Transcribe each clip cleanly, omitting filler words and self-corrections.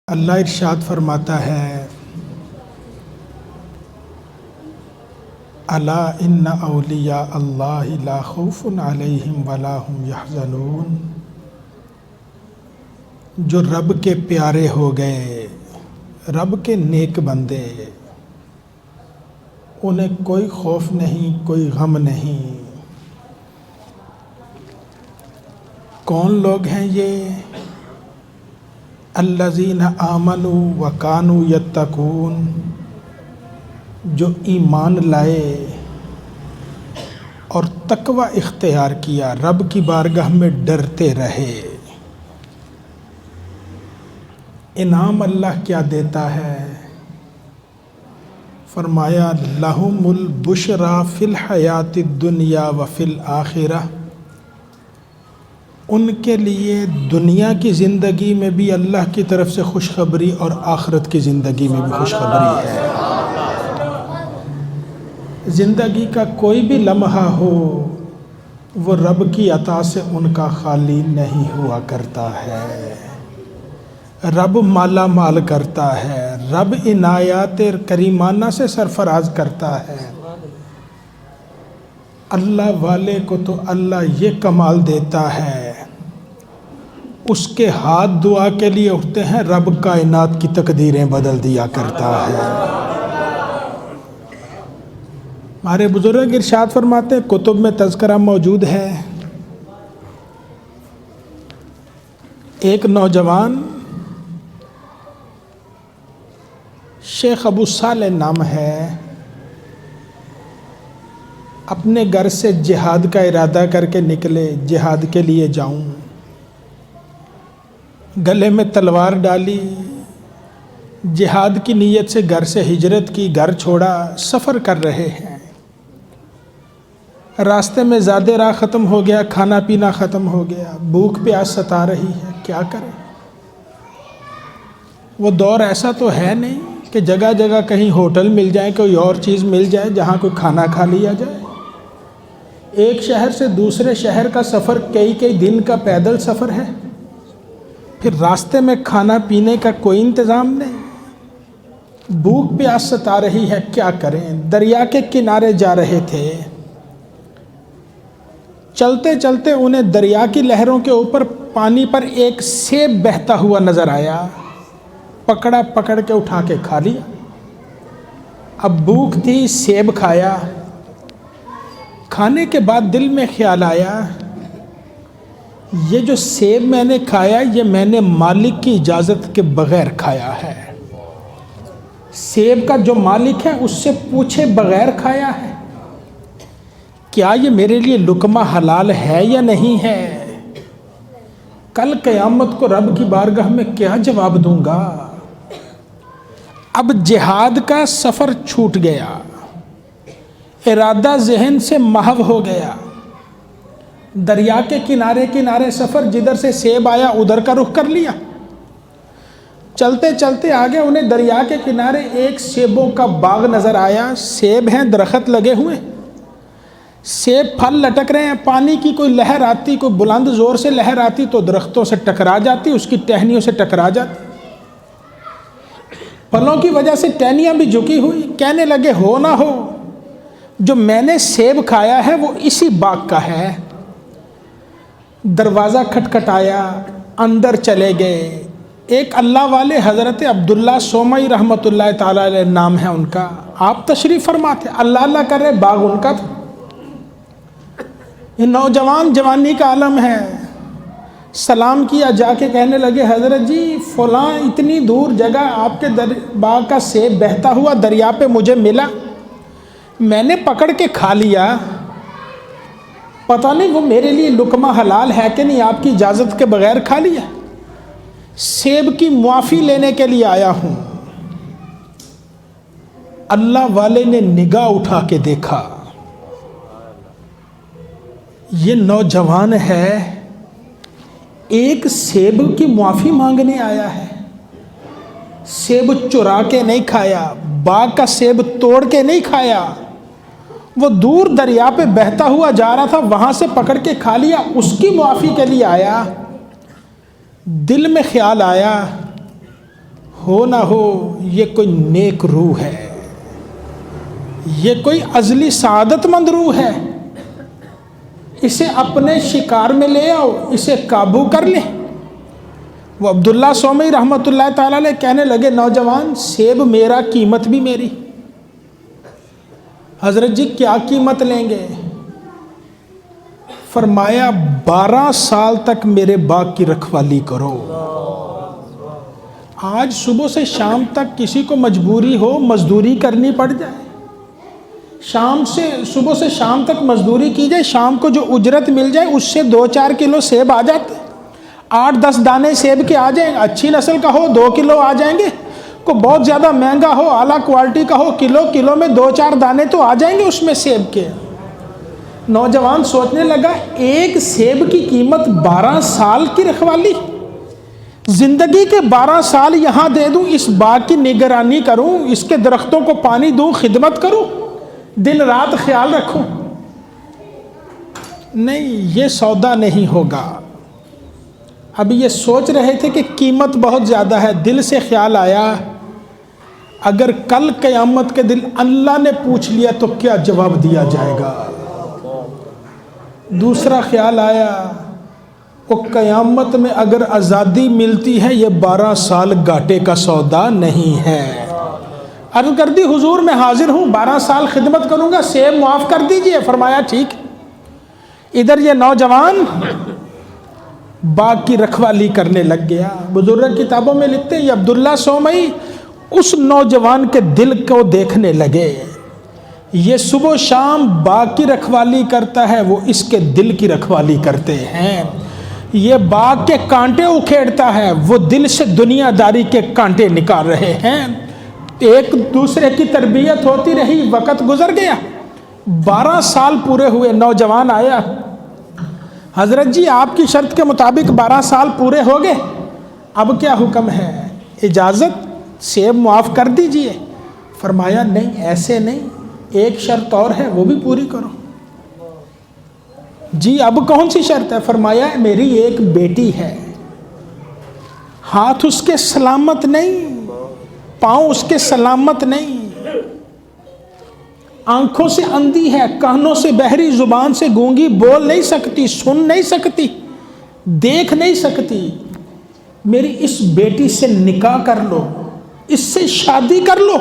اللہ ارشاد فرماتا ہے الا ان اولیاء اللہ لا خوف علیہم ولا هم یحزنون۔ جو رب کے پیارے ہو گئے، رب کے نیک بندے، انہیں کوئی خوف نہیں، کوئی غم نہیں۔ کون لوگ ہیں یہ؟ الذین آمنوا وکانوا یتقون، جو ایمان لائے اور تقوی اختیار کیا، رب کی بارگاہ میں ڈرتے رہے۔ انعام اللہ کیا دیتا ہے؟ فرمایا لہم البشریٰ فی الحیات الدنیا وفی الآخرہ، ان کے لیے دنیا کی زندگی میں بھی اللہ کی طرف سے خوشخبری اور آخرت کی زندگی میں بھی خوشخبری ہے۔ زندگی کا کوئی بھی لمحہ ہو، وہ رب کی عطا سے ان کا خالی نہیں ہوا کرتا ہے۔ رب مالا مال کرتا ہے، رب عنایات کریمانہ سے سرفراز کرتا ہے۔ اللہ والے کو تو اللہ یہ کمال دیتا ہے، اس کے ہاتھ دعا کے لیے اٹھتے ہیں، رب کائنات کی تقدیریں بدل دیا کرتا ہے۔ ہمارے بزرگ ارشاد فرماتے ہیں، کتب میں تذکرہ موجود ہے، ایک نوجوان شیخ ابو صالح نام ہے، اپنے گھر سے جہاد کا ارادہ کر کے نکلے، جہاد کے لیے جاؤں، گلے میں تلوار ڈالی، جہاد کی نیت سے گھر سے ہجرت کی، گھر چھوڑا، سفر کر رہے ہیں۔ راستے میں زیادہ راہ ختم ہو گیا، کھانا پینا ختم ہو گیا، بھوک پیاس ستا رہی ہے، کیا کریں؟ وہ دور ایسا تو ہے نہیں کہ جگہ جگہ کہیں ہوٹل مل جائے، کوئی اور چیز مل جائے جہاں کوئی کھانا کھا لیا جائے۔ ایک شہر سے دوسرے شہر کا سفر کئی دن کا پیدل سفر ہے، پھر راستے میں کھانا پینے کا کوئی انتظام نہیں، بھوک پیاس ستا رہی ہے، کیا کریں؟ دریا کے کنارے جا رہے تھے، چلتے چلتے انہیں دریا کی لہروں کے اوپر پانی پر ایک سیب بہتا ہوا نظر آیا، پکڑ کے اٹھا کے کھا لیا۔ اب بھوک تھی، سیب کھایا، کھانے کے بعد دل میں خیال آیا، یہ جو سیب میں نے کھایا، یہ میں نے مالک کی اجازت کے بغیر کھایا ہے۔ سیب کا جو مالک ہے اس سے پوچھے بغیر کھایا ہے۔ کیا یہ میرے لیے لقمہ حلال ہے یا نہیں ہے؟ کل قیامت کو رب کی بارگاہ میں کیا جواب دوں گا؟ اب جہاد کا سفر چھوٹ گیا، ارادہ ذہن سے محو ہو گیا، دریا کے کنارے سفر، جدھر سے سیب آیا ادھر کا رخ کر لیا۔ چلتے چلتے آگے انہیں دریا کے کنارے ایک سیبوں کا باغ نظر آیا، سیب ہیں، درخت لگے ہوئے، سیب پھل لٹک رہے ہیں، پانی کی کوئی لہر آتی، کوئی بلند زور سے لہر آتی تو درختوں سے ٹکرا جاتی، اس کی ٹہنیوں سے ٹکرا جاتی، پھلوں کی وجہ سے ٹہنیاں بھی جھکی ہوئی۔ کہنے لگے ہو نہ ہو جو میں نے سیب کھایا ہے وہ اسی باغ کا ہے۔ دروازہ کھٹکھٹایا، اندر چلے گئے، ایک اللہ والے حضرت عبداللہ سومئی رحمۃ اللہ تعالی علیہ نام ہے ان کا، آپ تشریف فرما تھے، اللہ کر رہے، باغ ان کا تھا۔ یہ نوجوان جوانی کا عالم ہے، سلام کیا، جا کے کہنے لگے حضرت جی فلاں اتنی دور جگہ آپ کے باغ کا سیب بہتا ہوا دریا پہ مجھے ملا، میں نے پکڑ کے کھا لیا، پتہ نہیں وہ میرے لیے لقمہ حلال ہے کہ نہیں، آپ کی اجازت کے بغیر کھا لیا، سیب کی معافی لینے کے لیے آیا ہوں۔ اللہ والے نے نگاہ اٹھا کے دیکھا، یہ نوجوان ہے، ایک سیب کی معافی مانگنے آیا ہے، سیب چرا کے نہیں کھایا، باغ کا سیب توڑ کے نہیں کھایا، وہ دور دریا پہ بہتا ہوا جا رہا تھا، وہاں سے پکڑ کے کھا لیا، اس کی معافی کے لیے آیا۔ دل میں خیال آیا ہو نہ ہو یہ کوئی نیک روح ہے، یہ کوئی ازلی سعادت مند روح ہے، اسے اپنے شکار میں لے آؤ، اسے قابو کر لیں۔ وہ عبداللہ سومی رحمۃ اللہ تعالیٰ علیہ کہنے لگے نوجوان سیب میرا، قیمت بھی میری۔ حضرت جی کیا قیمت لیں گے؟ فرمایا 12 سال تک میرے باغ کی رکھوالی کرو۔ آج صبح سے شام تک کسی کو مجبوری ہو مزدوری کرنی پڑ جائے، صبح سے شام تک مزدوری کی جائے، شام کو جو اجرت مل جائے اس سے 2-4 کلو سیب آ جاتے، 8-10 دانے سیب کے آ جائیں، اچھی نسل کا ہو 2 کلو آ جائیں گے، کو بہت زیادہ مہنگا ہو اعلیٰ کوالٹی کا ہو کلو میں 2-4 دانے تو آ جائیں گے اس میں سیب کے۔ نوجوان سوچنے لگا ایک سیب کی قیمت 12 سال کی رکھوالی، زندگی کے 12 سال یہاں دے دوں، اس باغ کی نگرانی کروں، اس کے درختوں کو پانی دوں، خدمت کروں، دن رات خیال رکھوں، نہیں یہ سودا نہیں ہوگا۔ اب یہ سوچ رہے تھے کہ قیمت بہت زیادہ ہے، دل سے خیال آیا اگر کل قیامت کے دن اللہ نے پوچھ لیا تو کیا جواب دیا جائے گا۔ دوسرا خیال آیا وہ قیامت میں اگر آزادی ملتی ہے یہ 12 سال گھاٹے کا سودا نہیں ہے۔ عرض کر دی حضور میں حاضر ہوں، 12 سال خدمت کروں گا، سیب معاف کر دیجئے۔ فرمایا ٹھیک۔ ادھر یہ نوجوان باغ کی رکھوالی کرنے لگ گیا۔ بزرگ کتابوں میں لکھتے ہیں یہ عبداللہ سومئی اس نوجوان کے دل کو دیکھنے لگے، یہ صبح شام باغ کی رکھوالی کرتا ہے، وہ اس کے دل کی رکھوالی کرتے ہیں، یہ باغ کے کانٹے اکھیڑتا ہے، وہ دل سے دنیا داری کے کانٹے نکال رہے ہیں۔ ایک دوسرے کی تربیت ہوتی رہی، وقت گزر گیا، 12 سال پورے ہوئے، نوجوان آیا، حضرت جی آپ کی شرط کے مطابق 12 سال پورے ہو گئے، اب کیا حکم ہے؟ اجازت، سیب معاف کر دیجئے۔ فرمایا نہیں ایسے نہیں، ایک شرط اور ہے وہ بھی پوری کرو۔ جی اب کون سی شرط ہے؟ فرمایا میری ایک بیٹی ہے، ہاتھ اس کے سلامت نہیں، پاؤں اس کے سلامت نہیں، آنکھوں سے اندھی ہے، کانوں سے بہری، زبان سے گونگی، بول نہیں سکتی، سن نہیں سکتی، دیکھ نہیں سکتی، میری اس بیٹی سے نکاح کر لو، اس سے شادی کر لو،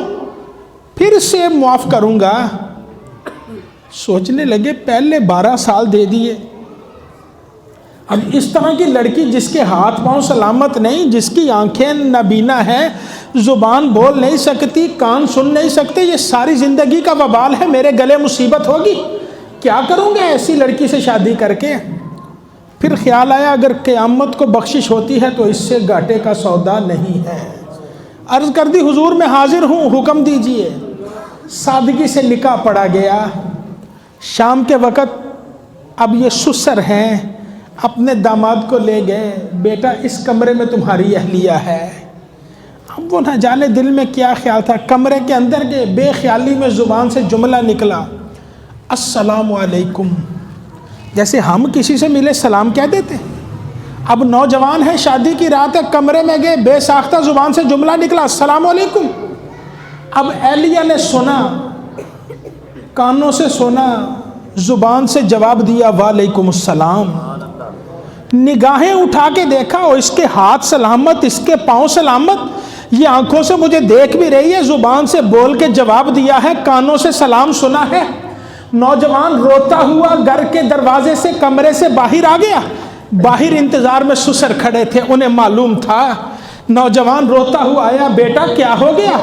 پھر سے معاف کروں گا۔ سوچنے لگے پہلے 12 سال دے دیے، اب اس طرح کی لڑکی جس کے ہاتھ پاؤں سلامت نہیں، جس کی آنکھیں نابینا ہیں، زبان بول نہیں سکتی، کان سن نہیں سکتے، یہ ساری زندگی کا وبال ہے، میرے گلے مصیبت ہوگی، کیا کروں گا ایسی لڑکی سے شادی کر کے؟ پھر خیال آیا اگر قیامت کو بخشش ہوتی ہے تو اس سے گھاٹے کا سودا نہیں ہے۔ عرض کر دی حضور میں حاضر ہوں، حکم دیجئے۔ سادگی سے نکاح پڑا گیا۔ شام کے وقت اب یہ سسر ہیں، اپنے داماد کو لے گئے، بیٹا اس کمرے میں تمہاری اہلیہ ہے۔ اب وہ نہ جانے دل میں کیا خیال تھا، کمرے کے اندر گئے، بے خیالی میں زبان سے جملہ نکلا، السلام علیکم، جیسے ہم کسی سے ملے سلام کہہ دیتے۔ اب نوجوان ہے، شادی کی رات ہے، کمرے میں گئے، بے ساختہ زبان سے جملہ نکلا السلام علیکم۔ اب اہلیہ نے سنا، کانوں سے سنا، زبان سے جواب دیا وعلیکم السلام۔ نگاہیں اٹھا کے دیکھا، اور اس کے ہاتھ سلامت، اس کے پاؤں سلامت، یہ آنکھوں سے مجھے دیکھ بھی رہی ہے، زبان سے بول کے جواب دیا ہے، کانوں سے سلام سنا ہے۔ نوجوان روتا ہوا گھر کے دروازے سے کمرے سے باہر آ گیا، باہر انتظار میں سسر کھڑے تھے، انہیں معلوم تھا۔ نوجوان روتا ہوا آیا، بیٹا کیا ہو گیا؟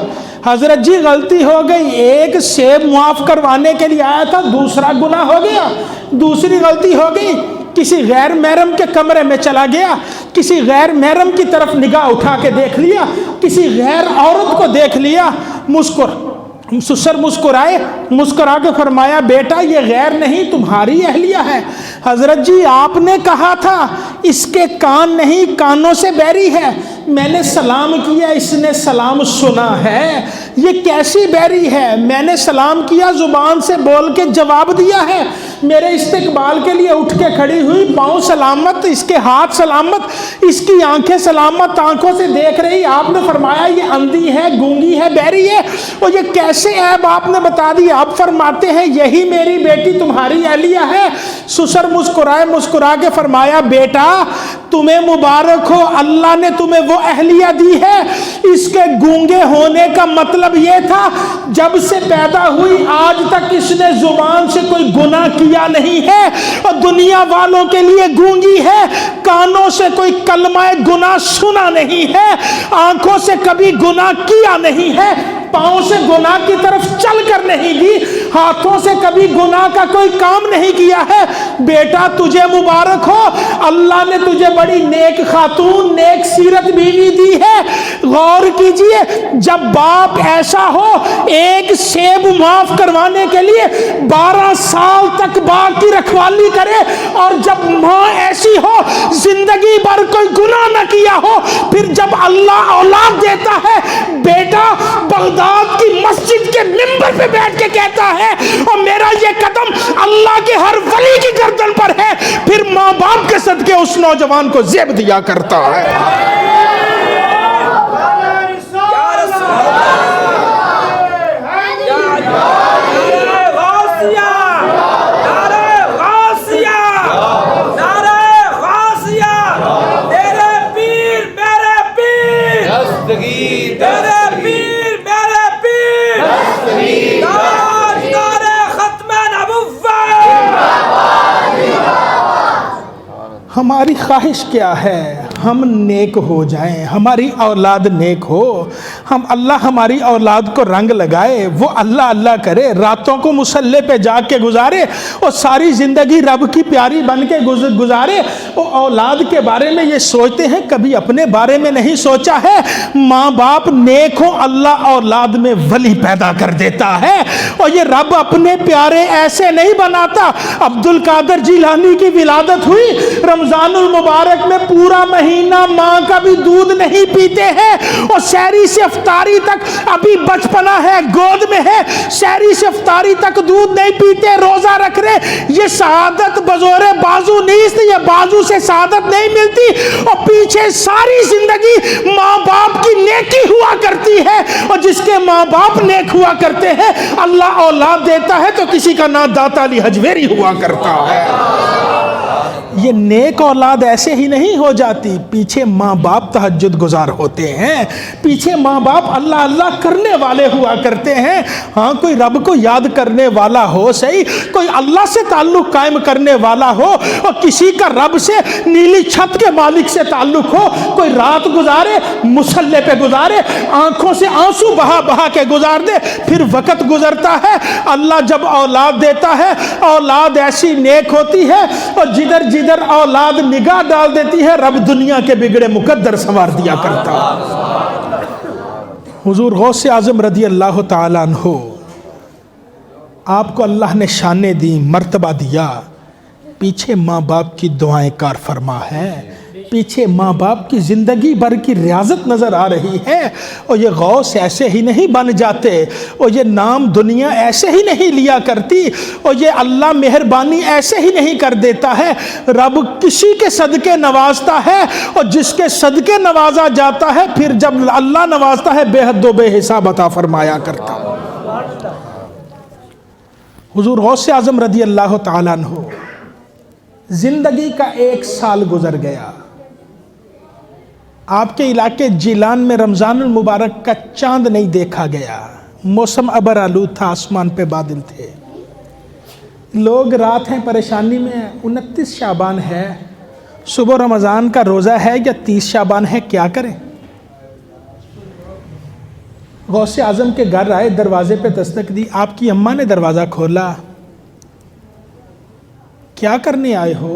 حضرت جی غلطی ہو گئی، ایک سیب معاف کروانے کے لیے آیا تھا، دوسرا گناہ ہو گیا، دوسری غلطی ہو گئی، کسی غیر محرم کے کمرے میں چلا گیا، کسی غیر محرم کی طرف نگاہ اٹھا کے دیکھ لیا، کسی غیر عورت کو دیکھ لیا۔ سسر مسکرائے، مسکرا کے فرمایا بیٹا یہ غیر نہیں تمہاری اہلیہ ہے۔ حضرت جی آپ نے کہا تھا اس کے کان نہیں، کانوں سے بہری ہے، میں نے سلام کیا، اس نے سلام سنا ہے، یہ کیسی بہری ہے؟ میں نے سلام کیا، زبان سے بول کے جواب دیا ہے، میرے استقبال کے لیے اٹھ کے کھڑی ہوئی، پاؤں سلامت، اس کے ہاتھ سلامت، اس کی آنکھیں سلامت، آنکھوں سے دیکھ رہی۔ آپ نے فرمایا یہ اندھی ہے، گونگی ہے، بہری ہے، اور یہ کیسے عیب آپ نے بتا دی؟ آپ فرماتے ہیں یہی میری بیٹی تمہاری اہلیہ ہے۔ سسر مسکرائے، مسکرا کے فرمایا بیٹا تمہیں مبارک ہو، اللہ نے تمہیں وہ اہلیہ دی ہے۔ اس کے گونگے ہونے کا مطلب یہ تھا جب سے پیدا ہوئی آج تک اس نے زبان سے کوئی گناہ کیا نہیں ہے، اور دنیا والوں کے لیے گونگی ہے، کانوں سے کوئی کلمہ گناہ سنا نہیں ہے، آنکھوں سے کبھی گناہ کیا نہیں ہے، پاؤں سے گناہ کی طرف چل کر نہیں گی، ہاتھوں سے کبھی گناہ کا کوئی کام نہیں کیا ہے۔ بیٹا تجھے مبارک ہو، اللہ نے تجھے بڑی نیک خاتون، نیک سیرت بیوی دی ہے۔ غور کیجئے، جب باپ ایسا ہو ایک سیب معاف کروانے کے لیے 12 سال تک باغ کی رکھوالی کرے، اور جب ماں ایسی ہو زندگی بھر کوئی گناہ نہ کیا ہو، پھر جب اللہ اولاد دیتا ہے، بیٹا بغداد کی مسجد کے منبر پہ بیٹھ کے کہتا ہے اور میرا یہ قدم اللہ کے ہر ولی کی گردن پر ہے، پھر ماں باپ کے صدقے اس نوجوان کو زیب دیا کرتا ہے۔ ہماری خواہش کیا ہے؟ ہم نیک ہو جائیں، ہماری اولاد نیک ہو، اللہ ہماری اولاد کو رنگ لگائے، وہ اللہ اللہ کرے، راتوں کو مصلے پہ جا کے گزارے اور ساری زندگی رب کی پیاری بن کے گزارے۔ وہ اولاد کے بارے میں یہ سوچتے ہیں، کبھی اپنے بارے میں نہیں سوچا ہے؟ ماں باپ نیک ہو، اللہ اولاد میں ولی پیدا کر دیتا ہے، اور یہ رب اپنے پیارے ایسے نہیں بناتا۔ عبد القادر جیلانی کی ولادت ہوئی، رمضان المبارک میں پورا مہینہ ماں کا بھی دودھ نہیں پیتے ہیں، اور سحری سے افطاری تک، ابھی بچپنا ہے، گود میں ہے، سحری سے افطاری تک دودھ نہیں پیتے، روزہ رکھ رہے۔ یہ سعادت بزور بازو نیست، یہ بازو سے سعادت نہیں ملتی، اور پیچھے ساری زندگی ماں باپ کی نیکی ہوا کرتی ہے، اور جس کے ماں باپ نیک ہوا کرتے ہیں اللہ اولاد دیتا ہے تو کسی کا نام داتا علی حجویری ہوا کرتا ہے۔ یہ نیک اولاد ایسے ہی نہیں ہو جاتی، پیچھے ماں باپ تہجد گزار ہوتے ہیں، پیچھے ماں باپ اللہ اللہ کرنے والے ہوا کرتے ہیں۔ ہاں کوئی رب کو یاد کرنے والا ہو صحیح، کوئی اللہ سے تعلق قائم کرنے والا ہو، اور کسی کا رب سے نیلی چھت کے مالک سے تعلق ہو، کوئی رات گزارے مصلے پہ گزارے، آنکھوں سے آنسو بہا بہا کے گزار دے، پھر وقت گزرتا ہے، اللہ جب اولاد دیتا ہے اولاد ایسی نیک ہوتی ہے، اور جدھر جدھر اولاد نگاہ ڈال دیتی ہے رب دنیا کے بگڑے مقدر سنوار دیا کرتا۔ حضور غوث اعظم رضی اللہ تعالیٰ عنہ، آپ کو اللہ نے شانیں دی، مرتبہ دیا، پیچھے ماں باپ کی دعائیں کار فرما ہے، پیچھے ماں باپ کی زندگی بھر کی ریاضت نظر آ رہی ہے، اور یہ غوث ایسے ہی نہیں بن جاتے، اور یہ نام دنیا ایسے ہی نہیں لیا کرتی، اور یہ اللہ مہربانی ایسے ہی نہیں کر دیتا ہے، رب کسی کے صدقے نوازتا ہے، اور جس کے صدقے نوازا جاتا ہے پھر جب اللہ نوازتا ہے بے حد و بے حساب عطا فرمایا کرتا۔ حضور غوث اعظم رضی اللہ تعالیٰ عنہ زندگی کا 1 سال گزر گیا، آپ کے علاقے جیلان میں رمضان المبارک کا چاند نہیں دیکھا گیا، موسم ابر آلود تھا، آسمان پہ بادل تھے، لوگ رات ہیں پریشانی میں، 29 شعبان ہے، صبح رمضان کا روزہ ہے یا 30 شعبان ہے، کیا کریں؟ غوث اعظم کے گھر آئے، دروازے پہ دستک دی، آپ کی اماں نے دروازہ کھولا، کیا کرنے آئے ہو؟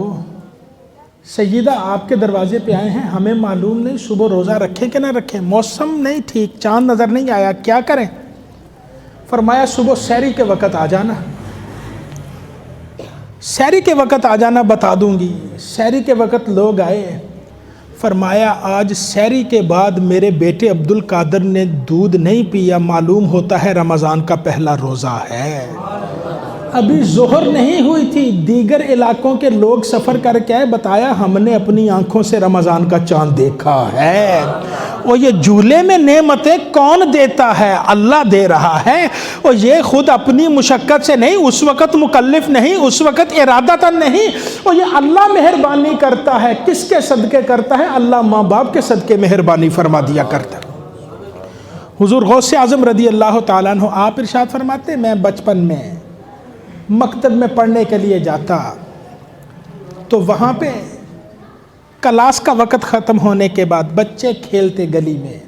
سیدہ آپ کے دروازے پہ آئے ہیں، ہمیں معلوم نہیں صبح روزہ رکھیں کہ نہ رکھیں، موسم نہیں ٹھیک، چاند نظر نہیں آیا، کیا کریں؟ فرمایا صبح سحری کے وقت آ جانا، سحری کے وقت آ جانا، بتا دوں گی۔ سحری کے وقت لوگ آئے، فرمایا آج سحری کے بعد میرے بیٹے عبد القادر نے دودھ نہیں پیا، معلوم ہوتا ہے رمضان کا پہلا روزہ ہے۔ ابھی ظہر نہیں ہوئی تھی، دیگر علاقوں کے لوگ سفر کر کے آئے، بتایا ہم نے اپنی آنکھوں سے رمضان کا چاند دیکھا ہے۔ اور یہ جھولے میں نعمتیں کون دیتا ہے؟ اللہ دے رہا ہے، اور یہ خود اپنی مشقت سے نہیں، اس وقت مکلف نہیں، اس وقت ارادتاً نہیں، اور یہ اللہ مہربانی کرتا ہے۔ کس کے صدقے کرتا ہے؟ اللہ ماں باپ کے صدقے مہربانی فرما دیا کرتا ہے۔ حضور غوث اعظم رضی اللہ تعالیٰ عنہ آپ ارشاد فرماتے، میں بچپن میں مکتب میں پڑھنے کے لیے جاتا تو وہاں پہ کلاس کا وقت ختم ہونے کے بعد بچے کھیلتے گلی میں،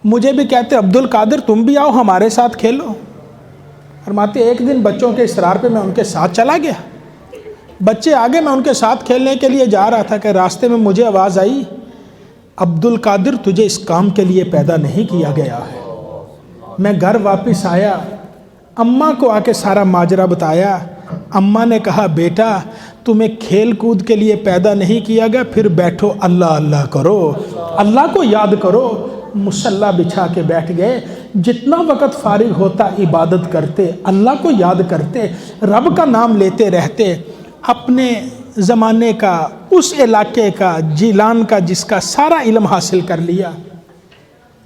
مجھے بھی کہتے عبد القادر تم بھی آؤ ہمارے ساتھ کھیلو۔ فرماتے ایک دن بچوں کے اصرار پہ میں ان کے ساتھ چلا گیا، بچے آگے میں ان کے ساتھ کھیلنے کے لیے جا رہا تھا کہ راستے میں مجھے آواز آئی، عبد القادر تجھے اس کام کے لیے پیدا نہیں کیا گیا ہے۔ میں گھر واپس آیا، اماں کو آ کے سارا ماجرا بتایا۔ اماں نے کہا بیٹا تمہیں کھیل کود کے لیے پیدا نہیں کیا گیا، پھر بیٹھو اللہ اللہ کرو، اللہ کو یاد کرو۔ مصلی بچھا کے بیٹھ گئے، جتنا وقت فارغ ہوتا عبادت کرتے، اللہ کو یاد کرتے، رب کا نام لیتے رہتے۔ اپنے زمانے کا، اس علاقے کا، جیلان کا، جس کا سارا علم حاصل کر لیا۔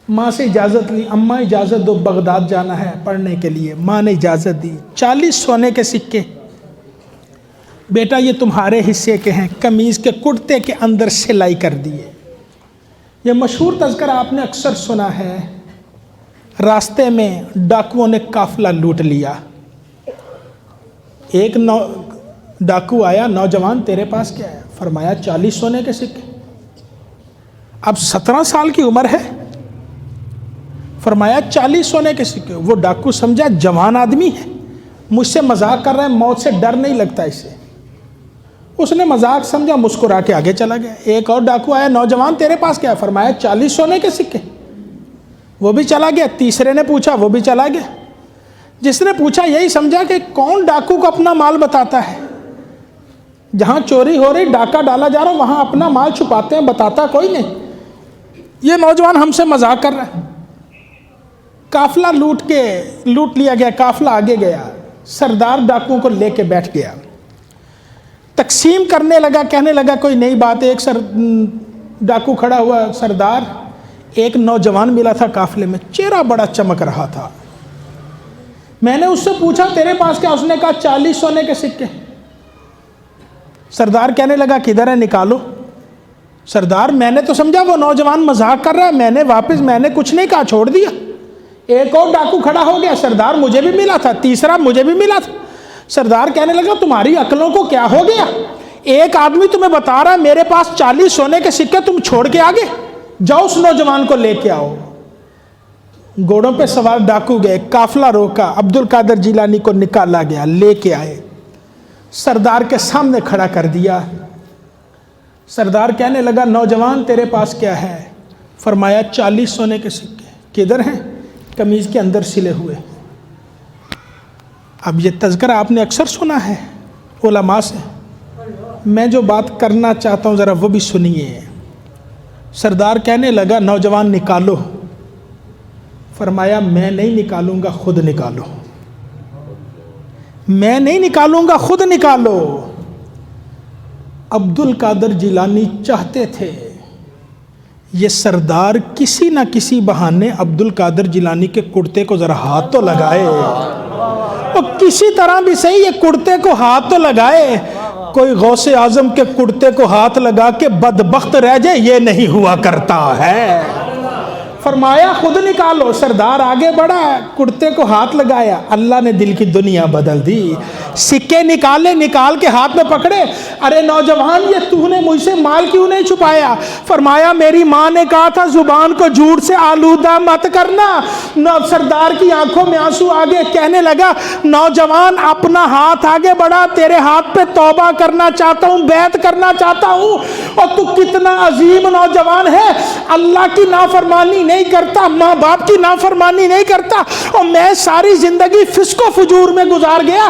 ماں سے اجازت لی، اماں اجازت دو بغداد جانا ہے پڑھنے کے لیے۔ ماں نے اجازت دی، 40 سونے کے سکے، بیٹا یہ تمہارے حصے کے ہیں، قمیض کے کرتے کے اندر سلائی کر دیے۔ یہ مشہور تذکرہ آپ نے اکثر سنا ہے۔ راستے میں ڈاکوؤں نے قافلہ لوٹ لیا۔ ایک ڈاکو آیا، نوجوان تیرے پاس کیا ہے؟ فرمایا 40 سونے کے سکے۔ اب 17 سال کی عمر ہے، فرمایا 40 سونے کے سکے۔ وہ ڈاکو سمجھا جوان آدمی ہے، مجھ سے مذاق کر رہا ہے، موت سے ڈر نہیں لگتا اسے۔ اس نے مذاق سمجھا، مسکرا کے آگے چلا گیا۔ ایک اور ڈاکو آیا، نوجوان تیرے پاس کیا ہے؟ فرمایا 40 سونے کے سکے۔ وہ بھی چلا گیا۔ تیسرے نے پوچھا، وہ بھی چلا گیا۔ جس نے پوچھا یہی سمجھا کہ کون ڈاکو کو اپنا مال بتاتا ہے، جہاں چوری ہو رہی، ڈاکہ ڈالا جا رہا، وہاں اپنا مال چھپاتے ہیں، بتاتا کوئی نہیں۔ یہ نوجوان ہم سے مذاق کر رہا ہے۔ قافلہ لوٹ لیا گیا، قافلہ آگے گیا، سردار ڈاکوؤں کو لے کے بیٹھ گیا، تقسیم کرنے لگا، کہنے لگا کوئی نئی بات ہے۔ ایک ڈاکو کھڑا ہوا، سردار ایک نوجوان ملا تھا قافلے میں، چہرہ بڑا چمک رہا تھا۔ میں نے اس سے پوچھا تیرے پاس کیا؟ اس نے کہا 40 سونے کے سکے۔ سردار کہنے لگا کدھر ہے؟ نکالو۔ سردار میں نے تو سمجھا وہ نوجوان مذاق کر رہا ہے، میں نے کچھ نہیں کہا، چھوڑ دیا۔ ایک اور ڈاکو کھڑا ہو گیا، سردار مجھے بھی ملا تھا، تیسرا مجھے بھی ملا تھا۔ سردار کہنے لگا تمہاری عقلوں کو کیا ہو گیا؟ ایک آدمی تمہیں بتا رہا ہے میرے پاس 40 سونے کے سکے، تم چھوڑ کے آگے جاؤ، اس نوجوان کو لے کے آؤ۔ گھوڑوں پہ سوار ڈاکو گئے، قافلہ روکا، عبد القادر جیلانی کو نکالا گیا، لے کے آئے، سردار کے سامنے کھڑا کر دیا۔ سردار کہنے لگا نوجوان تیرے پاس کیا ہے؟ فرمایا 40 سونے کے سکے۔ کدھر ہیں؟ قمیض کے اندر سلے ہوئے۔ اب یہ تذکرہ آپ نے اکثر سنا ہے علماء سے، میں جو بات کرنا چاہتا ہوں ذرا وہ بھی سنیے۔ سردار کہنے لگا نوجوان نکالو۔ فرمایا میں نہیں نکالوں گا، خود نکالو۔ میں نہیں نکالوں گا، خود نکالو۔ عبد القادر جیلانی چاہتے تھے یہ سردار کسی نہ کسی بہانے عبد القادر جیلانی کے کرتے کو ذرا ہاتھ تو لگائے، اور کسی طرح بھی صحیح یہ کرتے کو ہاتھ تو لگائے۔ کوئی غوث اعظم کے کرتے کو ہاتھ لگا کے بدبخت رہ جائے، یہ نہیں ہوا کرتا ہے۔ فرمایا خود نکالو۔ سردار آگے بڑھا، کرتے کو ہاتھ لگایا، اللہ نے دل کی دنیا بدل دی۔ سکے نکالے، نکال کے ہاتھ میں پکڑے۔ ارے نوجوان یہ تو نے مجھ سے مال کیوں نہیں چھپایا؟ فرمایا میری ماں نے کہا تھا زبان کو جھوٹ سے آلودہ مت کرنا۔ سردار کی آنکھوں میں آنسو آگے، کہنے لگا نوجوان اپنا ہاتھ آگے بڑھا، تیرے ہاتھ پہ توبہ کرنا چاہتا ہوں، بیعت کرنا چاہتا ہوں۔ اور تو کتنا عظیم نوجوان ہے، اللہ کی نافرمانی نہیں کرتا، ماں باپ کی نافرمانی نہیں کرتا، اور میں ساری زندگی فسق و فجور میں گزار گیا،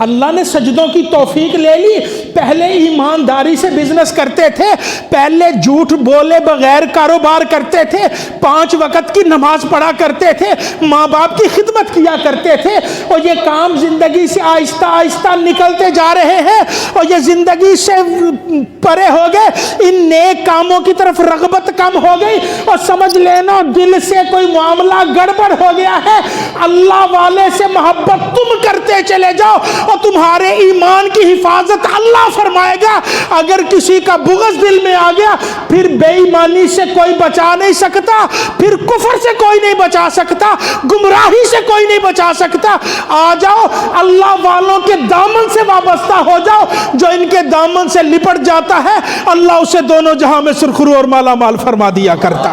اللہ نے سجدوں کی توفیق لے لی. پہلے ایمانداری سے بزنس کرتے تھے, پہلے جھوٹ بولے بغیر کاروبار کرتے تھے, 5 وقت کی نماز پڑھا کرتے تھے, ماں باپ کی خدمت کیا کرتے تھے, اور یہ کام زندگی سے آہستہ آہستہ نکلتے جا رہے ہیں اور یہ زندگی سے پرے ہو گئے. ان نیک کاموں کی طرف رغبت کم ہو گئی اور سمجھ لینا دل سے کوئی معاملہ گڑبڑ ہو گیا ہے. اللہ والے سے محبت تم کرتے چلے جاؤ اور تمہارے ایمان کی حفاظت اللہ فرمائے گا. اگر کسی کا بغض دل میں آ گیا پھر بے ایمانی سے کوئی بچا نہیں سکتا, پھر کفر سے کوئی نہیں بچا سکتا, گمراہی سے کوئی نہیں بچا سکتا. آ جاؤ اللہ والوں کے دامن سے وابستہ ہو جاؤ. جو ان کے دامن سے لپٹ جاتا ہے اللہ اسے دونوں جہاں میں سرخرو اور مالا مال فرما دیا کرتا.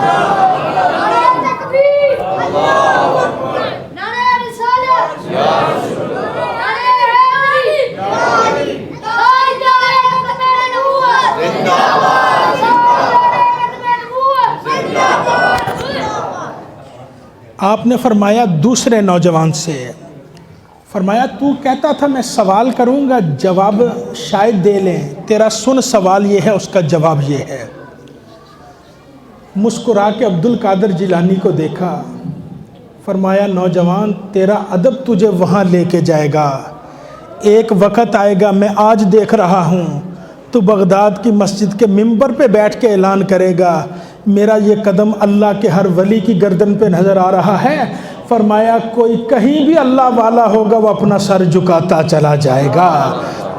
آپ نے فرمایا دوسرے نوجوان سے, فرمایا تو کہتا تھا میں سوال کروں گا جواب شاید دے لیں, تیرا سن سوال یہ ہے اس کا جواب یہ ہے. مسکرا کے عبد القادر جیلانی کو دیکھا, فرمایا نوجوان تیرا ادب تجھے وہاں لے کے جائے گا. ایک وقت آئے گا, میں آج دیکھ رہا ہوں, تو بغداد کی مسجد کے ممبر پہ بیٹھ کے اعلان کرے گا میرا یہ قدم اللہ کے ہر ولی کی گردن پہ نظر آ رہا ہے. فرمایا کوئی کہیں بھی اللہ والا ہوگا وہ اپنا سر جھکاتا چلا جائے گا.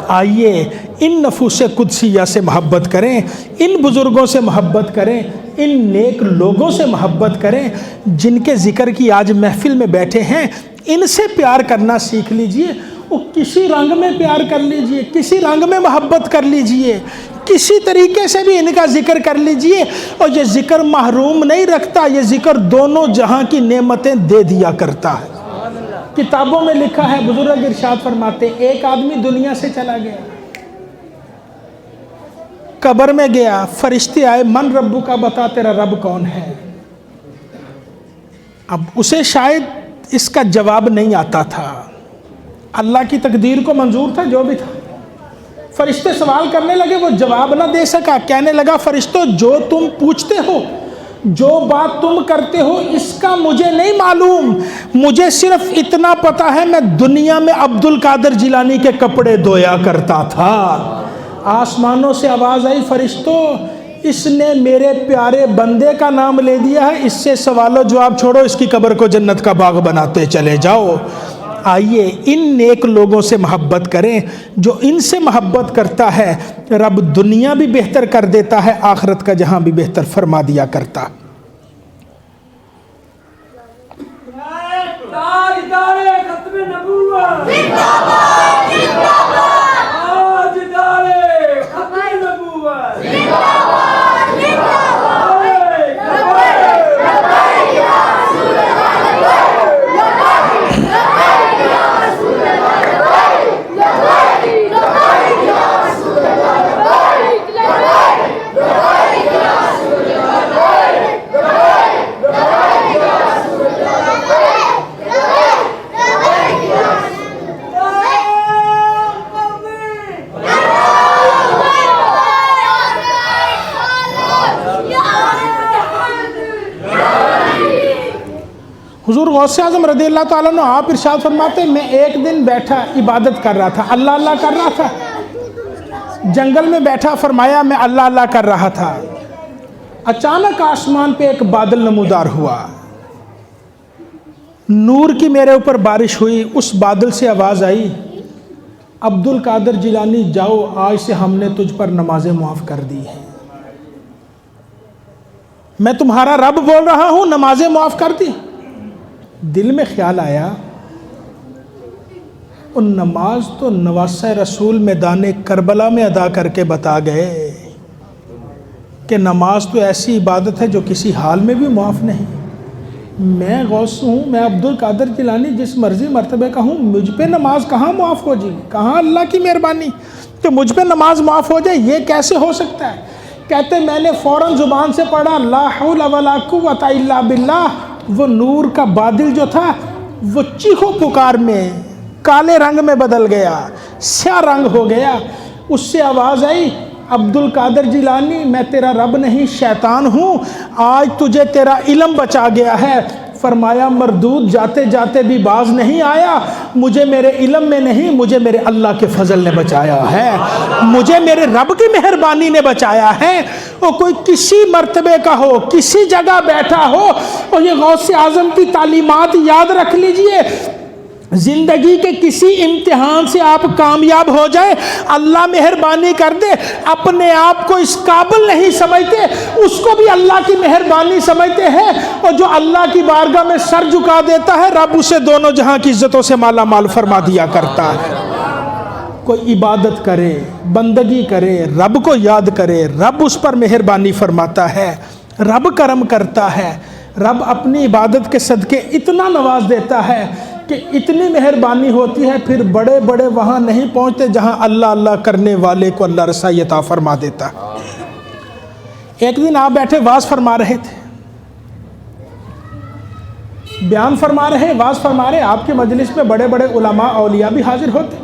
آئیے ان نفوس قدسیہ سے محبت کریں, ان بزرگوں سے محبت کریں, ان نیک لوگوں سے محبت کریں جن کے ذکر کی آج محفل میں بیٹھے ہیں. ان سے پیار کرنا سیکھ لیجئے. وہ کسی رنگ میں پیار کر لیجئے, کسی رنگ میں محبت کر لیجئے, کسی طریقے سے بھی ان کا ذکر کر لیجئے. اور یہ ذکر محروم نہیں رکھتا, یہ ذکر دونوں جہاں کی نعمتیں دے دیا کرتا ہے. کتابوں میں لکھا ہے, بزرگ ارشاد فرماتے ایک آدمی دنیا سے چلا گیا, قبر میں گیا, فرشتے آئے من ربو کا بتا تیرا رب کون ہے. اب اسے شاید اس کا جواب نہیں آتا تھا, اللہ کی تقدیر کو منظور تھا جو بھی تھا. فرشتے سوال کرنے لگے, وہ جواب نہ دے سکا. کہنے لگا فرشتوں جو تم پوچھتے ہو, جو بات تم کرتے ہو اس کا مجھے نہیں معلوم, مجھے صرف اتنا پتا ہے میں دنیا میں عبد القادر جیلانی کے کپڑے دھویا کرتا تھا. آسمانوں سے آواز آئی فرشتوں اس نے میرے پیارے بندے کا نام لے دیا ہے, اس سے سوال و جواب چھوڑو, اس کی قبر کو جنت کا باغ بناتے چلے جاؤ. آئیے ان نیک لوگوں سے محبت کریں. جو ان سے محبت کرتا ہے رب دنیا بھی بہتر کر دیتا ہے, آخرت کا جہاں بھی بہتر فرما دیا کرتا. حضور غوث اعظم رضی اللہ تعالیٰ عنہ آپ ارشاد فرماتے میں ایک دن بیٹھا عبادت کر رہا تھا, اللہ اللہ کر رہا تھا, جنگل میں بیٹھا, فرمایا میں اللہ اللہ کر رہا تھا. اچانک آسمان پہ ایک بادل نمودار ہوا, نور کی میرے اوپر بارش ہوئی. اس بادل سے آواز آئی عبد القادر جیلانی جاؤ, آج سے ہم نے تجھ پر نمازیں معاف کر دی ہیں. میں تمہارا رب بول رہا ہوں, نمازیں معاف کر دی. دل میں خیال آیا ان نماز تو نواسہ رسول میدان کربلا میں ادا کر کے بتا گئے کہ نماز تو ایسی عبادت ہے جو کسی حال میں بھی معاف نہیں. میں غوث ہوں, میں عبد القادر جیلانی جس مرضی مرتبے کا ہوں, مجھ پہ نماز کہاں معاف ہو جائے, کہاں اللہ کی مہربانی کہ مجھ پہ نماز معاف ہو جائے, یہ کیسے ہو سکتا ہے. کہتے میں نے فوراً زبان سے پڑھا لا حول ولا قوت الا باللہ. وہ نور کا بادل جو تھا وہ چیخو پکار میں کالے رنگ میں بدل گیا، سیاہ رنگ ہو گیا۔ اس سے آواز آئی، عبد القادر جیلانی میں تیرا رب نہیں شیطان ہوں، آج تجھے تیرا علم بچا گیا ہے۔ فرمایا مردود جاتے جاتے بھی باز نہیں آیا، مجھے میرے علم میں نہیں، مجھے میرے اللہ کے فضل نے بچایا ہے، مجھے میرے رب کی مہربانی نے بچایا ہے۔ وہ کوئی کسی مرتبے کا ہو، کسی جگہ بیٹھا ہو، اور یہ غوث اعظم کی تعلیمات یاد رکھ لیجئے، زندگی کے کسی امتحان سے آپ کامیاب ہو جائیں، اللہ مہربانی کر دے، اپنے آپ کو اس قابل نہیں سمجھتے، اس کو بھی اللہ کی مہربانی سمجھتے ہیں، اور جو اللہ کی بارگاہ میں سر جھکا دیتا ہے، رب اسے دونوں جہاں کی عزتوں سے مالا مال فرما دیا کرتا ہے۔ کوئی عبادت کرے، بندگی کرے، رب کو یاد کرے، رب اس پر مہربانی فرماتا ہے، رب کرم کرتا ہے، رب اپنی عبادت کے صدقے اتنا نواز دیتا ہے کہ اتنی مہربانی ہوتی ہے، پھر بڑے بڑے وہاں نہیں پہنچتے جہاں اللہ اللہ کرنے والے کو اللہ رسائی عطا فرما دیتا ہے۔ ایک دن آپ بیٹھے واز فرما رہے تھے، بیان فرما رہے، واز فرما رہے، آپ کی مجلس میں بڑے بڑے علماء اولیاء بھی حاضر ہوتے،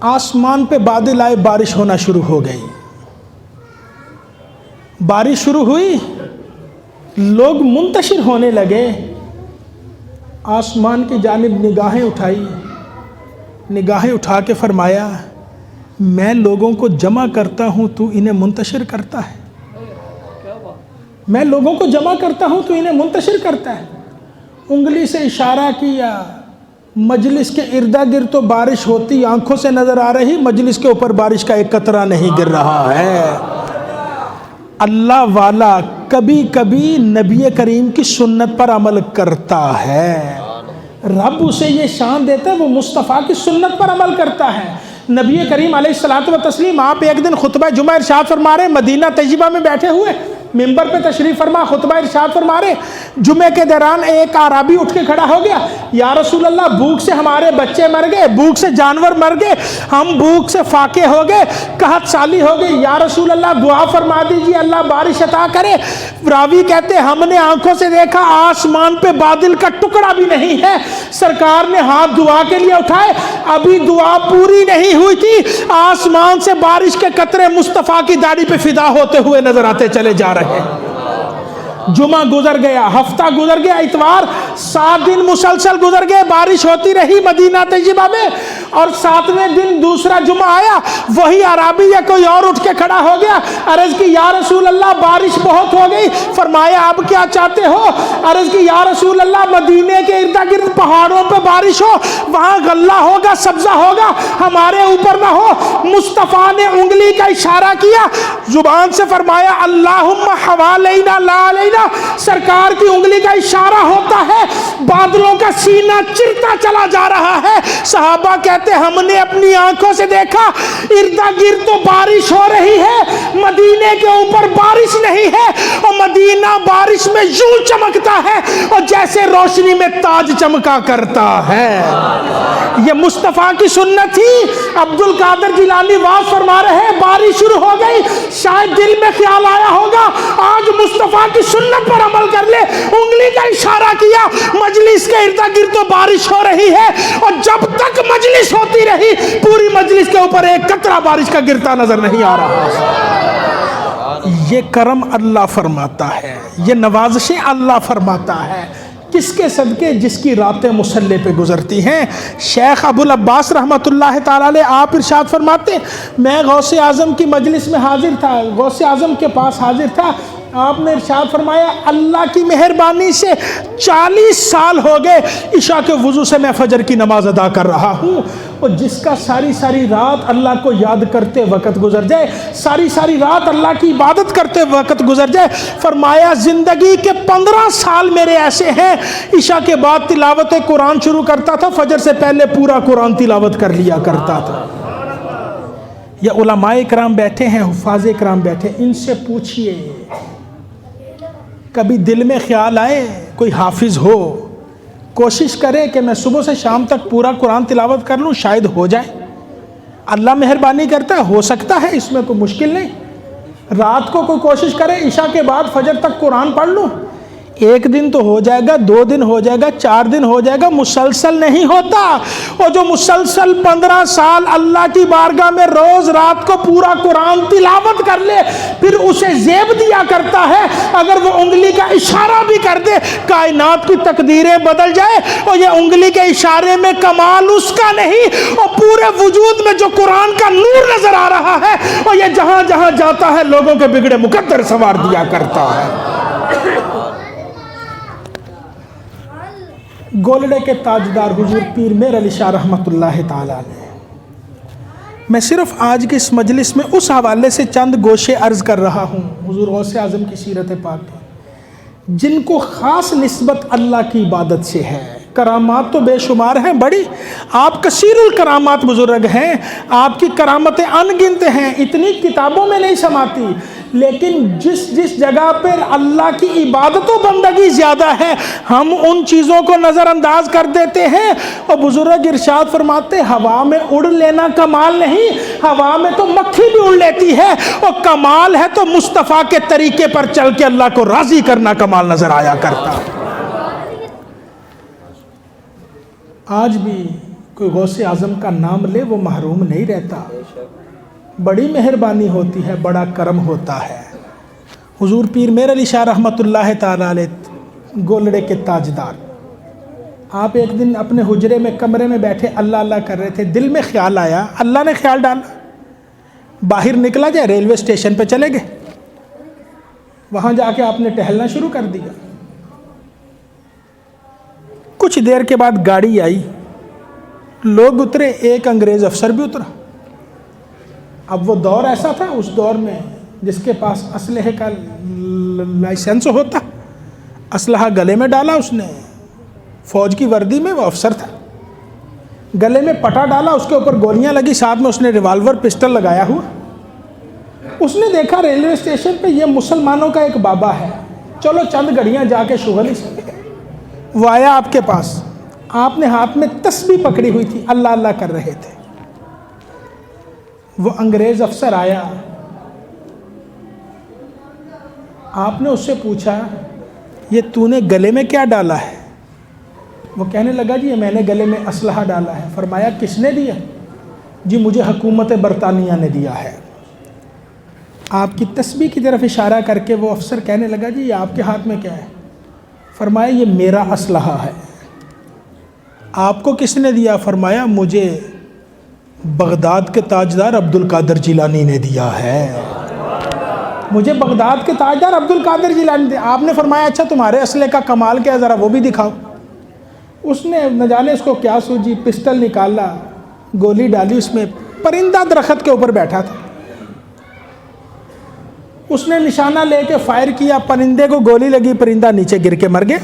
آسمان پہ بادل آئے، بارش ہونا شروع ہو گئی، بارش شروع ہوئی، لوگ منتشر ہونے لگے، آسمان کی جانب نگاہیں اٹھائی، نگاہیں اٹھا کے فرمایا میں لوگوں کو جمع کرتا ہوں تو انہیں منتشر کرتا ہے، میں لوگوں کو جمع کرتا ہوں تو انہیں منتشر کرتا ہے۔ انگلی سے اشارہ کیا، مجلس کے ارد گرد تو بارش ہوتی آنکھوں سے نظر آ رہی، مجلس کے اوپر بارش کا ایک قطرہ نہیں گر رہا ہے۔ اللہ والا کبھی کبھی نبی کریم کی سنت پر عمل کرتا ہے، رب اسے یہ شان دیتا ہے، وہ مصطفیٰ کی سنت پر عمل کرتا ہے۔ نبی کریم علیہ الصلوۃ والتسلیم آپ ایک دن خطبہ جمعہ ارشاد فرما رہے، مدینہ طیبہ میں بیٹھے ہوئے، ممبر پہ تشریف فرما خطبہ ارشاد فرما رہے، جمعے کے دوران ایک اعرابی اٹھ کے کھڑا ہو گیا، یا رسول اللہ بھوک سے ہمارے بچے مر گئے، بھوک سے جانور مر گئے، ہم بھوک سے فاقے ہو گئے، قحط سالی ہو گئی، یا رسول اللہ دعا فرما دیجیے اللہ بارش عطا کرے۔ راوی کہتے ہم نے آنکھوں سے دیکھا آسمان پہ بادل کا ٹکڑا بھی نہیں ہے، سرکار نے ہاتھ دعا کے لیے اٹھائے، ابھی دعا پوری نہیں ہوئی تھی، آسمان سے بارش کے قطرے مصطفیٰ کی داڑھی پہ فدا ہوتے ہوئے نظر آتے چلے جا رہے ہیں۔ جمعہ گزر گیا، ہفتہ گزر گیا، اتوار، 7 دن مسلسل گزر گئے، بارش ہوتی رہی مدینہ طیبہ میں، اور 7ویں دن دوسرا جمعہ آیا، وہی عربی یا کوئی اور اٹھ کے کھڑا ہو گیا، عرض کی یا رسول اللہ بارش بہت ہو گئی، فرمایا آپ کیا چاہتے ہو؟ عرض کی یا رسول اللہ مدینے کے ارد گرد پہاڑوں پہ بارش ہو، وہاں غلہ ہوگا، سبزہ ہوگا، ہمارے اوپر نہ ہو۔ مصطفیٰ نے انگلی کا اشارہ کیا، زبان سے فرمایا اللہم حوالینا لا علینا، سرکار کی انگلی کا اشارہ ہوتا ہے، بادلوں کا سینہ چرتا چلا جا رہا ہے۔ صحابہ کہتے ہم نے اپنی آنکھوں سے دیکھا، ارد گرد تو بارش ہو رہی ہے، مدینے کے اوپر بارش نہیں ہے، اور مدینہ بارش میں یوں چمکتا ہے اور جیسے روشنی میں تاج چمکا کرتا ہے۔ یہ مصطفیٰ کی سنت تھی۔ عبد القادر جیلانی واز فرما رہے، بارش شروع ہو گئی، شاید دل میں خیال آیا ہوگا آج مصطفیٰ کی سنت پر عمل کر لے، انگلی کا اشارہ کیا، مجلس کے ارد گرد تو بارش ہو رہی ہے، اور جب تک مجلس ہوتی رہی پوری مجلس کے اوپر ایک قطرہ بارش کا گرتا نظر نہیں آ رہا۔ یہ کرم اللہ فرماتا ہے، یہ نوازشیں اللہ فرماتا ہے، کس کے صدقے؟ جس کی راتیں مصلی پہ گزرتی ہیں۔ شیخ ابو العباس رحمۃ اللہ تعالیٰ علیہ آپ ارشاد فرماتے، میں غوث اعظم کی مجلس میں حاضر تھا، غوث اعظم کے پاس حاضر تھا، آپ نے ارشاد فرمایا اللہ کی مہربانی سے 40 سال ہو گئے عشاء کے وضو سے میں فجر کی نماز ادا کر رہا ہوں، اور جس کا ساری ساری رات اللہ کو یاد کرتے وقت گزر جائے، ساری ساری رات اللہ کی عبادت کرتے وقت گزر جائے، فرمایا زندگی کے 15 سال میرے ایسے ہیں عشاء کے بعد تلاوت قرآن شروع کرتا تھا، فجر سے پہلے پورا قرآن تلاوت کر لیا کرتا تھا۔ یہ علماء کرام بیٹھے ہیں، حفاظ کرام بیٹھے، ان سے پوچھئے کبھی دل میں خیال آئے کوئی حافظ ہو کوشش کرے کہ میں صبح سے شام تک پورا قرآن تلاوت کر لوں، شاید ہو جائے، اللہ مہربانی کرتا ہے، ہو سکتا ہے، اس میں کوئی مشکل نہیں، رات کو کوئی کوشش کرے عشاء کے بعد فجر تک قرآن پڑھ لوں، ایک دن تو ہو جائے گا، 2 دن ہو جائے گا، 4 دن ہو جائے گا، مسلسل نہیں ہوتا۔ اور جو مسلسل 15 سال اللہ کی بارگاہ میں روز رات کو پورا قرآن تلاوت کر لے، پھر اسے زیب دیا کرتا ہے، اگر وہ انگلی کا اشارہ بھی کر دے کائنات کی تقدیریں بدل جائے۔ اور یہ انگلی کے اشارے میں کمال اس کا نہیں، اور پورے وجود میں جو قرآن کا نور نظر آ رہا ہے، اور یہ جہاں جہاں جاتا ہے لوگوں کے بگڑے مقدر سنوار دیا کرتا ہے۔ گولڑے کے تاجدار حضور پیر میر علی شاہ رحمۃ اللہ تعالی علیہ، میں صرف آج کی اس مجلس میں اس حوالے سے چند گوشے عرض کر رہا ہوں حضور غوث اعظم کی سیرت پاک کی، جن کو خاص نسبت اللہ کی عبادت سے ہے۔ کرامات تو بے شمار ہیں، بڑی آپ کثیر الکرامات بزرگ ہیں، آپ کی کرامتیں ان گنت ہیں، اتنی کتابوں میں نہیں سماتی، لیکن جس جس جگہ پر اللہ کی عبادت و بندگی زیادہ ہے ہم ان چیزوں کو نظر انداز کر دیتے ہیں۔ اور بزرگ ارشاد فرماتے ہوا میں اڑ لینا کمال نہیں، ہوا میں تو مکھی بھی اڑ لیتی ہے، اور کمال ہے تو مصطفیٰ کے طریقے پر چل کے اللہ کو راضی کرنا کمال نظر آیا کرتا۔ آج بھی کوئی غوث اعظم کا نام لے وہ محروم نہیں رہتا، بڑی مہربانی ہوتی ہے، بڑا کرم ہوتا ہے۔ حضور پیر میر علی شاہ رحمۃ اللہ تعالی علیہ گولڑے کے تاجدار، آپ ایک دن اپنے حجرے میں کمرے میں بیٹھے اللہ اللہ کر رہے تھے، دل میں خیال آیا، اللہ نے خیال ڈالا، باہر نکلا جائے، ریلوے اسٹیشن پہ چلے گئے، وہاں جا کے آپ نے ٹہلنا شروع کر دیا۔ کچھ دیر کے بعد گاڑی آئی، لوگ اترے، ایک انگریز افسر بھی اترا۔ اب وہ دور ایسا تھا اس دور میں جس کے پاس اسلحے کا لائسنس ہوتا، اسلحہ گلے میں ڈالا اس نے، فوج کی وردی میں، وہ افسر تھا، گلے میں پٹا ڈالا، اس کے اوپر گولیاں لگی، ساتھ میں اس نے ریوالور پسٹل لگایا ہوا۔ اس نے دیکھا ریلوے اسٹیشن پہ یہ مسلمانوں کا ایک بابا ہے، چلو چند گھڑیاں جا کے شغل ہی سے۔ وہ آیا آپ کے پاس، آپ نے ہاتھ میں تسبیح پکڑی ہوئی تھی، اللہ اللہ کر رہے تھے۔ وہ انگریز افسر آیا، آپ نے اس سے پوچھا یہ تو نے گلے میں کیا ڈالا ہے؟ وہ کہنے لگا جی میں نے گلے میں اسلحہ ڈالا ہے۔ فرمایا کس نے دیا؟ جی مجھے حکومت برطانیہ نے دیا ہے۔ آپ کی تسبیح کی طرف اشارہ کر کے وہ افسر کہنے لگا جی یہ آپ کے ہاتھ میں کیا ہے؟ فرمایا یہ میرا اسلحہ ہے۔ آپ کو کس نے دیا؟ فرمایا مجھے بغداد کے تاجدار عبد القادر جیلانی نے دیا ہے، مجھے بغداد کے تاجدار عبد القادر جیلانی نے دیا۔ آپ نے فرمایا اچھا تمہارے اسلحے کا کمال کیا، ذرا وہ بھی دکھاؤ۔ اس نے نہ جانے اس کو کیا سوجی، پسٹل نکالا، گولی ڈالی، اس میں پرندہ درخت کے اوپر بیٹھا تھا، اس نے نشانہ لے کے فائر کیا، پرندے کو گولی لگی، پرندہ نیچے گر کے مر گیا۔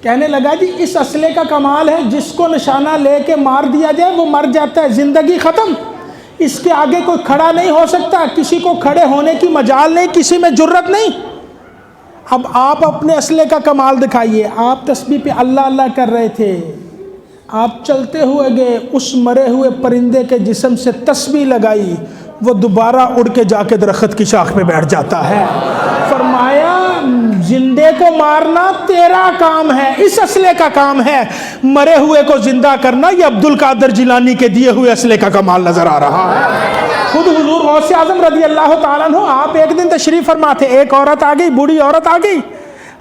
کہنے لگا جی اس اسلحے کا کمال ہے، جس کو نشانہ لے کے مار دیا جائے وہ مر جاتا ہے، زندگی ختم، اس کے آگے کوئی کھڑا نہیں ہو سکتا، کسی کو کھڑے ہونے کی مجال نہیں، کسی میں جرت نہیں۔ اب آپ اپنے اسلحے کا کمال دکھائیے۔ آپ تسبیح پہ اللہ اللہ کر رہے تھے، آپ چلتے ہوئے گئے، اس مرے ہوئے پرندے کے جسم سے تسبیح لگائی، وہ دوبارہ اڑ کے جا کے درخت کی شاخ پہ بیٹھ جاتا ہے۔ فرمایا زندے کو مارنا تیرا کام ہے، اس اسلحے کا کام ہے، مرے ہوئے کو زندہ کرنا یہ عبد القادر جیلانی کے دیے ہوئے اسلحے کا کمال نظر آ رہا ہے۔ خود حضور غوث اعظم رضی اللہ تعالیٰ عنہ آپ ایک دن تشریف فرما تھے، ایک عورت آ گئی، بوڑھی عورت آ گئی،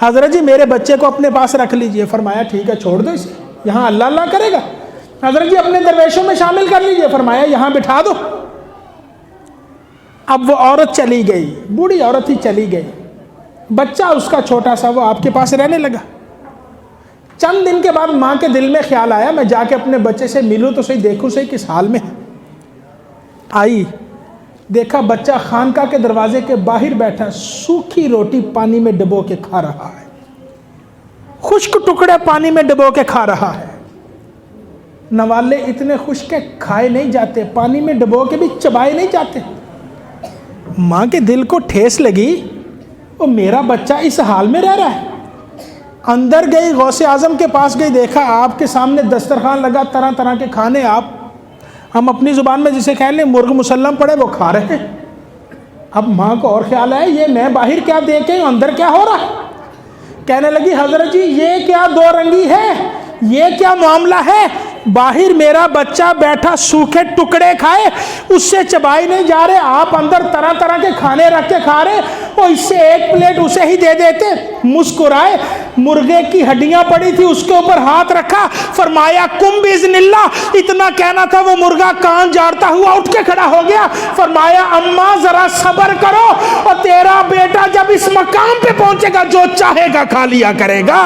حضرت جی میرے بچے کو اپنے پاس رکھ لیجئے۔ فرمایا ٹھیک ہے چھوڑ دو اسے، یہاں اللہ اللہ کرے گا۔ حضرت جی اپنے درویشوں میں شامل کر لیجئے۔ فرمایا یہاں بٹھا دو۔ اب وہ عورت چلی گئی، بوڑھی عورت ہی چلی گئی، بچہ اس کا چھوٹا سا وہ آپ کے پاس رہنے لگا۔ چند دن کے بعد ماں کے دل میں خیال آیا میں جا کے اپنے بچے سے ملوں تو صحیح، دیکھوں صحیح کس حال میں ہے۔ آئی، دیکھا بچہ خانقاہ کے دروازے کے باہر بیٹھا، سوکھی روٹی پانی میں ڈبو کے کھا رہا ہے، خشک ٹکڑے پانی میں ڈبو کے کھا رہا ہے۔ نوالے اتنے خشک کھائے نہیں جاتے، پانی میں ڈبو کے بھی چبائے نہیں جاتے۔ ماں کے دل کو ٹھیس لگی، وہ میرا بچہ اس حال میں رہ رہا ہے۔ اندر گئی، غوث اعظم کے پاس گئی، دیکھا آپ کے سامنے دسترخوان لگا، طرح طرح کے کھانے، آپ ہم اپنی زبان میں جسے کہہ لیں مرغ مسلم پڑے وہ کھا رہے ہیں۔ اب ماں کو اور خیال ہے یہ میں باہر کیا دیکھیں اندر کیا ہو رہا ہے۔ کہنے لگی حضرت جی یہ کیا دو رنگی ہے، یہ کیا معاملہ ہے؟ باہر میرا بچہ بیٹھا سوکھے ٹکڑے کھائے، اس سے چبائی نہیں جا رہے، آپ اندر طرح طرح کے کھانے رکھ کے کھا رہے، اور اس سے ایک پلیٹ اسے ہی دے دیتے۔ مسکرائے، مرغے کی ہڈیاں پڑی تھی اس کے اوپر ہاتھ رکھا، فرمایا کم باذن اللہ، اتنا کہنا تھا وہ مرغا کان جاڑتا ہوا اٹھ کے کھڑا ہو گیا، فرمایا اماں ذرا صبر کرو، اور تیرا بیٹا جب اس مقام پہ پہنچے گا جو چاہے گا کھا لیا کرے گا۔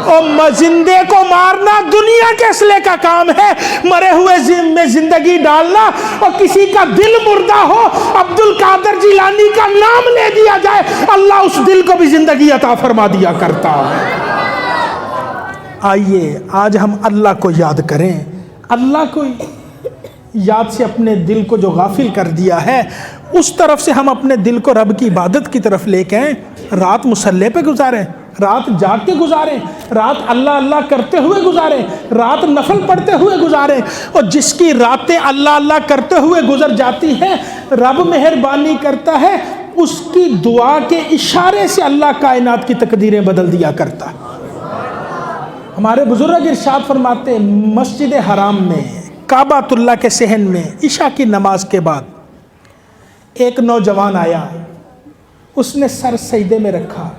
اور زندے کو مارنا دنیا کے اصلے کا کام ہے، مرے ہوئے میں زندگی ڈالنا، اور کسی کا دل مردہ ہو، عبد القادر جیلانی کا نام لے دیا جائے، اللہ اس دل کو بھی زندگی عطا فرما دیا کرتا ہے۔ آئیے آج ہم اللہ کو یاد کریں، اللہ کو یاد سے اپنے دل کو جو غافل کر دیا ہے اس طرف سے ہم اپنے دل کو رب کی عبادت کی طرف لے کے آئیں۔ رات مصلی پہ گزاریں، رات جاگ کے گزاریں، رات اللہ اللہ کرتے ہوئے گزاریں، رات نفل پڑھتے ہوئے گزاریں، اور جس کی راتیں اللہ اللہ کرتے ہوئے گزر جاتی ہیں رب مہربانی کرتا ہے، اس کی دعا کے اشارے سے اللہ کائنات کی تقدیریں بدل دیا کرتا ہے۔ ہمارے بزرگ ارشاد فرماتے ہیں مسجد حرام میں کعبۃ اللہ کے صحن میں عشاء کی نماز کے بعد ایک نوجوان آیا، اس نے سر سجدے میں رکھا،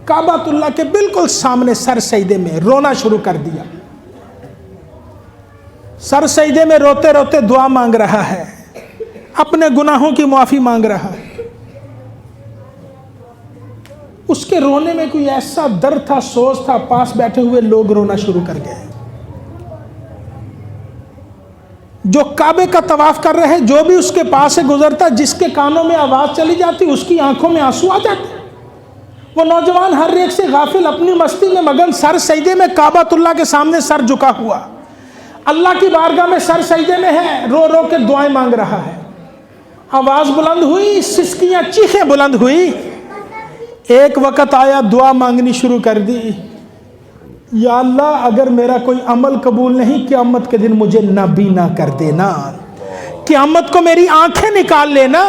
کعبۃ اللہ کے بالکل سامنے سر سجدے میں رونا شروع کر دیا، سر سجدے میں روتے روتے دعا مانگ رہا ہے، اپنے گناہوں کی معافی مانگ رہا ہے۔ اس کے رونے میں کوئی ایسا درد تھا، سوز تھا، پاس بیٹھے ہوئے لوگ رونا شروع کر گئے۔ جو کعبے کا طواف کر رہے، جو بھی اس کے پاس سے گزرتا، جس کے کانوں میں آواز چلی جاتی اس کی آنکھوں میں آنسو آ جاتے۔ وہ نوجوان ہر ایک سے غافل، اپنی مستی میں مگن، سر سجدے میں کعبۃ اللہ کے سامنے سر جھکا ہوا، اللہ کی بارگاہ میں سر سجدے میں ہے، رو رو کے دعائیں مانگ رہا ہے۔ آواز بلند ہوئی، سسکیاں چیخیں بلند ہوئی، ایک وقت آیا دعا مانگنی شروع کر دی، یا اللہ اگر میرا کوئی عمل قبول نہیں قیامت کے دن مجھے نابینا کر دینا، قیامت کو میری آنکھیں نکال لینا،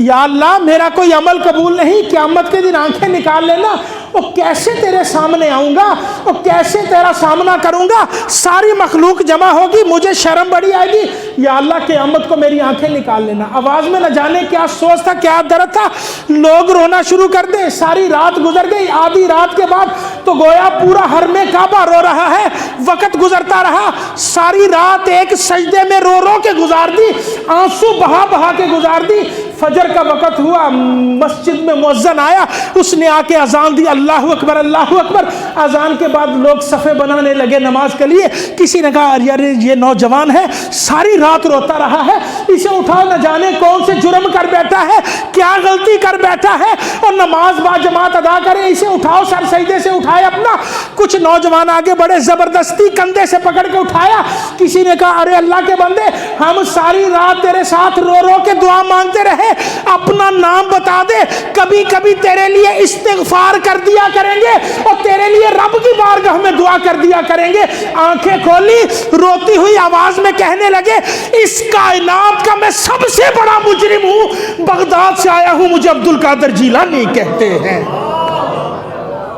یا اللہ میرا کوئی عمل قبول نہیں قیامت کے دن آنکھیں نکال لینا، اور کیسے تیرے سامنے آؤں گا اور کیسے تیرا سامنا کروں گا، ساری مخلوق جمع ہوگی، مجھے شرم بڑی آئے گی، یا اللہ قیامت کو میری آنکھیں نکال لینا۔ آواز میں نہ جانے کیا سوچ تھا، کیا درد تھا، لوگ رونا شروع کر دے۔ ساری رات گزر گئی، آدھی رات کے بعد تو گویا پورا حرم کعبہ رو رہا ہے، وقت گزرتا رہا، ساری رات ایک سجدے میں رو رو کے گزار دی، آنسو بہا بہا کے گزار دی۔ فجر کا وقت ہوا، مسجد میں مؤذن آیا، اس نے آ کے اذان دی، اللہ اکبر اللہ اکبر۔ اذان کے بعد لوگ صفیں بنانے لگے نماز کے لیے۔ کسی نے کہا یار یہ نوجوان ہے، ساری رات روتا رہا ہے، اسے اٹھاؤ، نہ جانے کون سے جرم کر بیٹھا ہے، کیا غلطی کر بیٹھا ہے، اور نماز با جماعت ادا کرے، اسے اٹھاؤ، سر سجدے سے اٹھائے اپنا۔ کچھ نوجوان آگے بڑے، زبردستی کندھے سے پکڑ کے اٹھایا۔ کسی نے کہا ارے اللہ کے بندے، ہم ساری رات تیرے ساتھ رو رو کے دعا مانگتے رہے، اپنا نام بتا دے، کبھی کبھی تیرے لیے استغفار کر دیا کریں گے اور تیرے لیے رب کی بارگاہ میں دعا کر دیا کریں گے۔ آنکھیں کھولی، روتی ہوئی آواز میں کہنے لگے، اس کائنات کا میں سب سے بڑا مجرم ہوں، بغداد سے آیا ہوں، مجھے عبد القادر جیلانی کہتے ہیں۔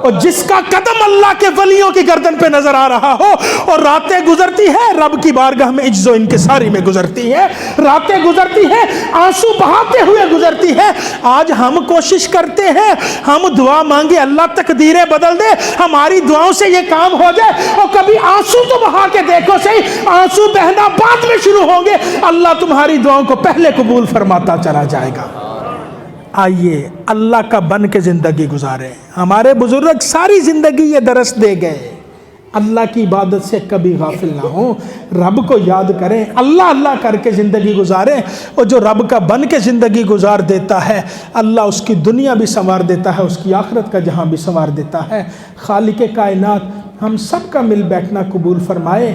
اور جس کا قدم اللہ کے ولیوں کی گردن پہ نظر آ رہا ہو، اور راتیں گزرتی ہے رب کی بارگاہ میں عجز و انکساری میں گزرتی ہے، راتیں گزرتی ہے آنسو بہاتے ہوئے گزرتی ہے۔ آج ہم کوشش کرتے ہیں، ہم دعا مانگے اللہ تقدیریں بدل دے، ہماری دعاؤں سے یہ کام ہو جائے، اور کبھی آنسو تو بہا کے دیکھو صحیح، آنسو بہنا بعد میں شروع ہوں گے، اللہ تمہاری دعاؤں کو پہلے قبول فرماتا چلا جائے گا۔ آئیے اللہ کا بن کے زندگی گزارے۔ ہمارے بزرگ ساری زندگی یہ درس دے گئے، اللہ کی عبادت سے کبھی غافل نہ ہوں، رب کو یاد کریں، اللہ اللہ کر کے زندگی گزاریں، اور جو رب کا بن کے زندگی گزار دیتا ہے اللہ اس کی دنیا بھی سنوار دیتا ہے، اس کی آخرت کا جہاں بھی سنوار دیتا ہے۔ خالق کائنات ہم سب کا مل بیٹھنا قبول فرمائے۔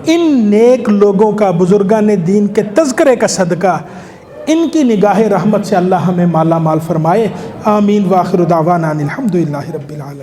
ان نیک لوگوں کا، بزرگان دین کے تذکرے کا صدقہ، ان کی نگاہ رحمت سے اللہ ہمیں مالا مال فرمائے۔ آمین۔ وآخر دعوانا الحمدللہ رب العالمین۔